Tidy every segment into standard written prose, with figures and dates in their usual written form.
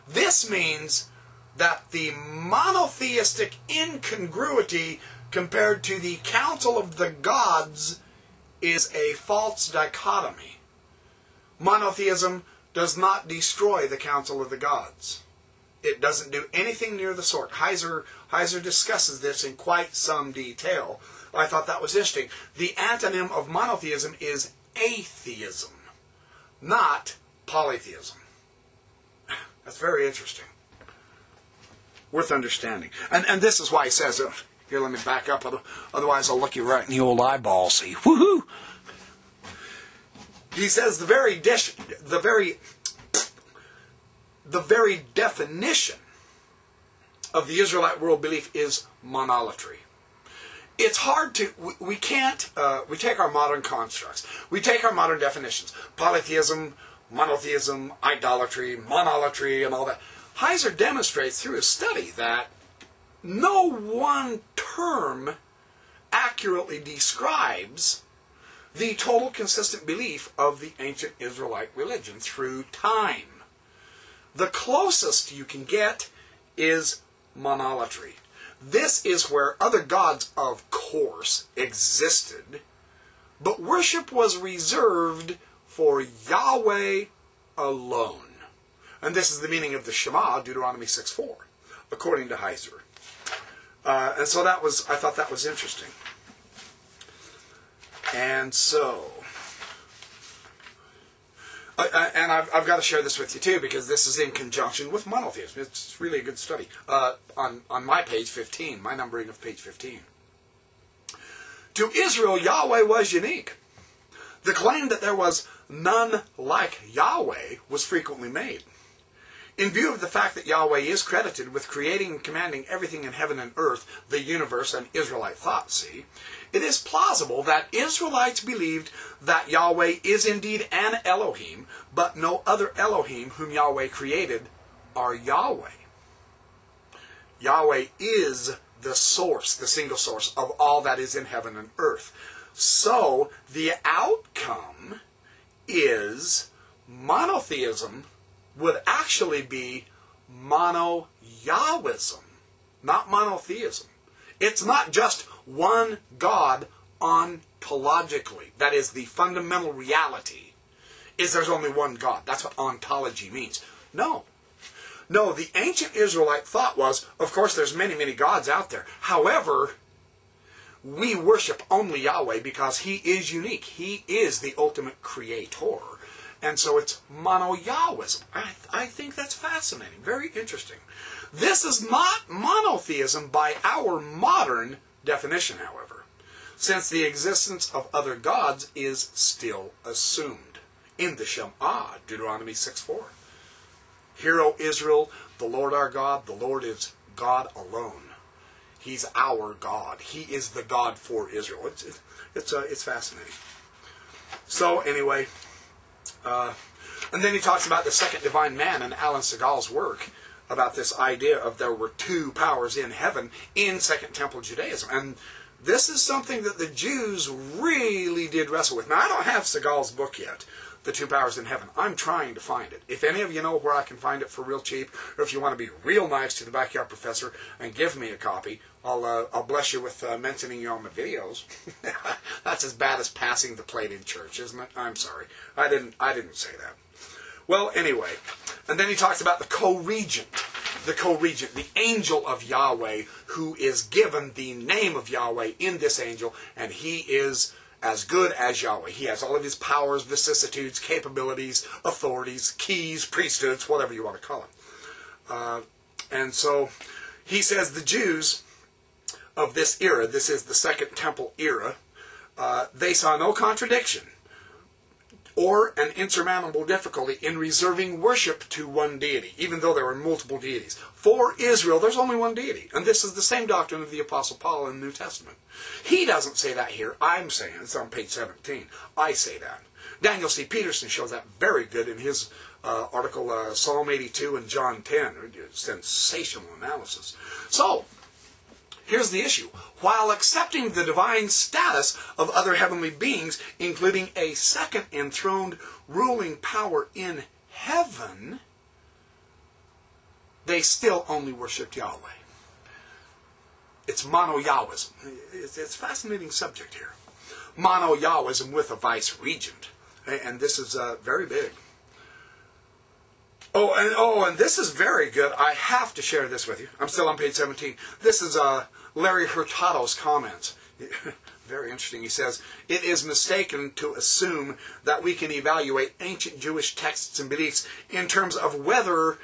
This means that the monotheistic incongruity compared to the council of the gods is a false dichotomy. Monotheism does not destroy the council of the gods. It doesn't do anything near the sort. Heiser discusses this in quite some detail. I thought that was interesting. The antonym of monotheism is atheism, not polytheism. That's very interesting. Worth understanding. And this is why he says, here, let me back up, otherwise I'll look you right in the old eyeball, see. Woohoo! He says the very definition of the Israelite world belief is monolatry. It's hard to, we can't, we take our modern constructs, we take our modern definitions, polytheism, monotheism, idolatry, monolatry, and all that. Heiser demonstrates through his study that no one term accurately describes the total consistent belief of the ancient Israelite religion through time. The closest you can get is monolatry. This is where other gods, of course, existed, but worship was reserved for Yahweh alone. And this is the meaning of the Shema, Deuteronomy 6:4, according to Heiser. And so that was, I thought that was interesting. And so, and I've got to share this with you too, because this is in conjunction with monotheism. It's really a good study. On my page 15, my numbering of page 15. To Israel, Yahweh was unique. The claim that there was none like Yahweh was frequently made. In view of the fact that Yahweh is credited with creating and commanding everything in heaven and earth, the universe, and Israelite thought, see, it is plausible that Israelites believed that Yahweh is indeed an Elohim, but no other Elohim whom Yahweh created are Yahweh. Yahweh is the source, the single source of all that is in heaven and earth. So the outcome is monotheism would actually be Mono-Yahwism, not monotheism. It's not just one God ontologically. That is, the fundamental reality is there's only one God. That's what ontology means. No. No, the ancient Israelite thought was, of course, there's many, many gods out there. However, we worship only Yahweh because He is unique. He is the ultimate creator. And so it's Mono-Yahwism. I think that's fascinating. Very interesting. This is not monotheism by our modern definition, however, since the existence of other gods is still assumed. In the Shema, Deuteronomy 6:4. Hear, O Israel, the Lord our God, the Lord is God alone. He's our God. He is the God for Israel. It's fascinating. So anyway, and then he talks about the second divine man in Alan Segal's work about this idea of there were two powers in heaven in Second Temple Judaism. And this is something that the Jews really did wrestle with. Now, I don't have Segal's book yet, The Two Powers in Heaven. I'm trying to find it. If any of you know where I can find it for real cheap, or if you want to be real nice to the Backyard Professor and give me a copy, I'll bless you with mentioning you on my videos. That's as bad as passing the plate in church, isn't it? I'm sorry. I didn't say that. Well, anyway, and then he talks about the co-regent, the angel of Yahweh, who is given the name of Yahweh in this angel, and he is as good as Yahweh. He has all of his powers, vicissitudes, capabilities, authorities, keys, priesthoods, whatever you want to call him. And so he says the Jews of this era, this is the Second Temple era, they saw no contradiction or an insurmountable difficulty in reserving worship to one deity, even though there were multiple deities. For Israel, there's only one deity. And this is the same doctrine of the Apostle Paul in the New Testament. He doesn't say that here. I'm saying it. It's on page 17. I say that. Daniel C. Peterson shows that very good in his article, Psalm 82 and John 10. Sensational analysis. So, here's the issue. While accepting the divine status of other heavenly beings, including a second enthroned ruling power in heaven, they still only worshipped Yahweh. It's Mono-Yahwism. It's a fascinating subject here. Mono-Yahwism with a vice-regent. And this is very big. And this is very good. I have to share this with you. I'm still on page 17. This is Larry Hurtado's comments. Very interesting. He says, it is mistaken to assume that we can evaluate ancient Jewish texts and beliefs in terms of whether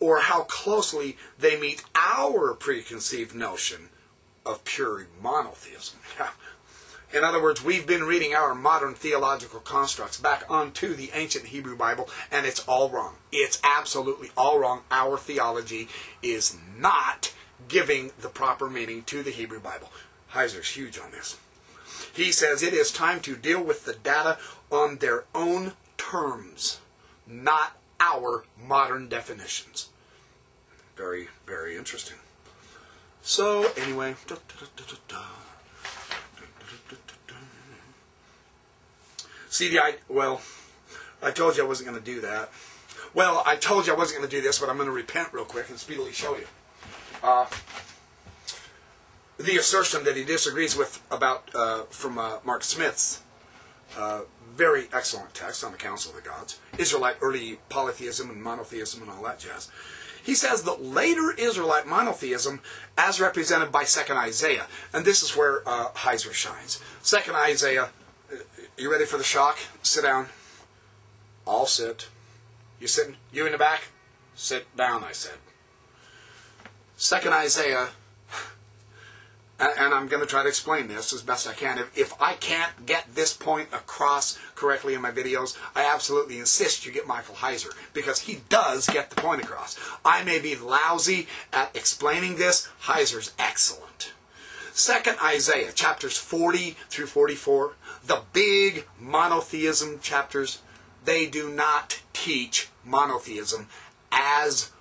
or how closely they meet our preconceived notion of pure monotheism. In other words, we've been reading our modern theological constructs back onto the ancient Hebrew Bible, and it's all wrong. It's absolutely all wrong. Our theology is not giving the proper meaning to the Hebrew Bible. Heiser's huge on this. He says it is time to deal with the data on their own terms, not our modern definitions. Very, very interesting. So, anyway. I told you I wasn't going to do that. Well, I told you I wasn't going to do this, but I'm going to repent real quick and speedily show you. The assertion that he disagrees with about from Mark Smith's very excellent text on the Council of the Gods, Israelite early polytheism and monotheism and all that jazz. He says that later Israelite monotheism, as represented by 2nd Isaiah, and this is where Heiser shines. 2nd Isaiah, you ready for the shock? Sit down. I'll sit. You sitting? You in the back? Sit down, I said. 2nd Isaiah, and I'm going to try to explain this as best I can. If I can't get this point across correctly in my videos, I absolutely insist you get Michael Heiser, because he does get the point across. I may be lousy at explaining this. Heiser's excellent. 2nd Isaiah, chapters 40 through 44, the big monotheism chapters, they do not teach monotheism as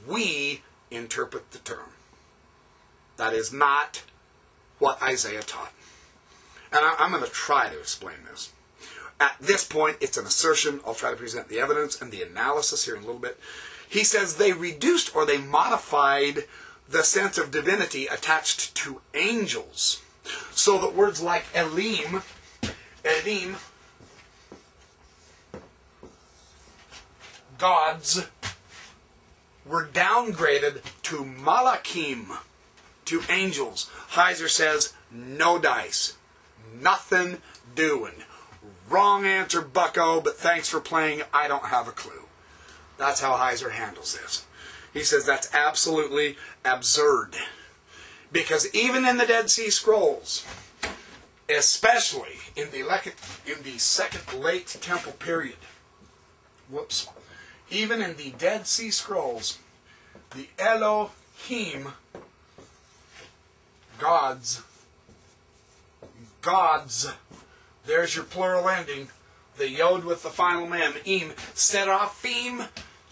we interpret the term. That is not what Isaiah taught. And I'm going to try to explain this. At this point, it's an assertion. I'll try to present the evidence and the analysis here in a little bit. He says they reduced or they modified the sense of divinity attached to angels, so that words like Elim, gods, were downgraded to Malachim, to angels. Heiser says, no dice. Nothing doing. Wrong answer, bucko, but thanks for playing. I don't have a clue. That's how Heiser handles this. He says that's absolutely absurd. Because even in the Dead Sea Scrolls, especially in the Second Late Temple period, even in the Dead Sea Scrolls, the Elohim, gods, there's your plural ending, the yod with the final mem, im, seraphim,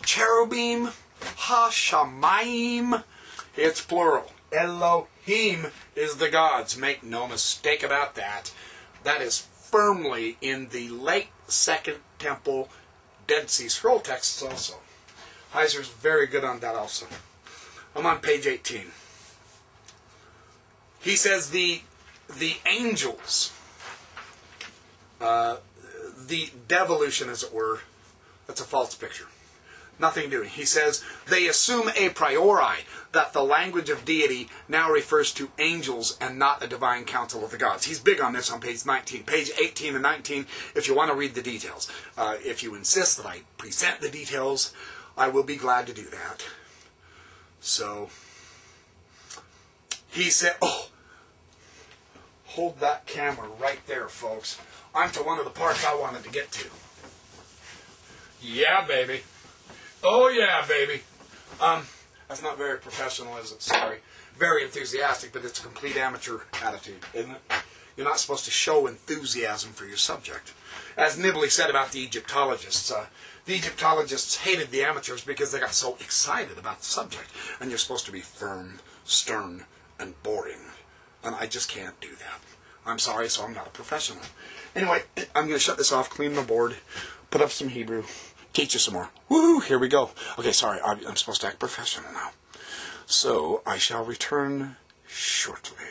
cherubim, ha-shamayim, it's plural. Elohim is the gods. Make no mistake about that. That is firmly in the late Second Temple Dead Sea Scroll texts also. Heiser's very good on that also. I'm on page 18. He says the angels, the devolution, as it were, that's a false picture. Nothing doing. He says they assume a priori that the language of deity now refers to angels and not a divine council of the gods. He's big on this on page 19. Page 18 and 19, if you want to read the details. If you insist that I present the details, I will be glad to do that. So, he said, hold that camera right there, folks. I'm to one of the parts I wanted to get to. Yeah, baby. Oh, yeah, baby. That's not very professional, is it? Sorry. Very enthusiastic, but it's a complete amateur attitude, isn't it? You're not supposed to show enthusiasm for your subject. As Nibley said about the Egyptologists hated the amateurs because they got so excited about the subject. And you're supposed to be firm, stern, and boring. And I just can't do that. I'm sorry, so I'm not a professional. Anyway, I'm going to shut this off, clean my board, put up some Hebrew, teach you some more. Woo! Here we go. Okay, sorry, I'm supposed to act professional now. So, I shall return shortly.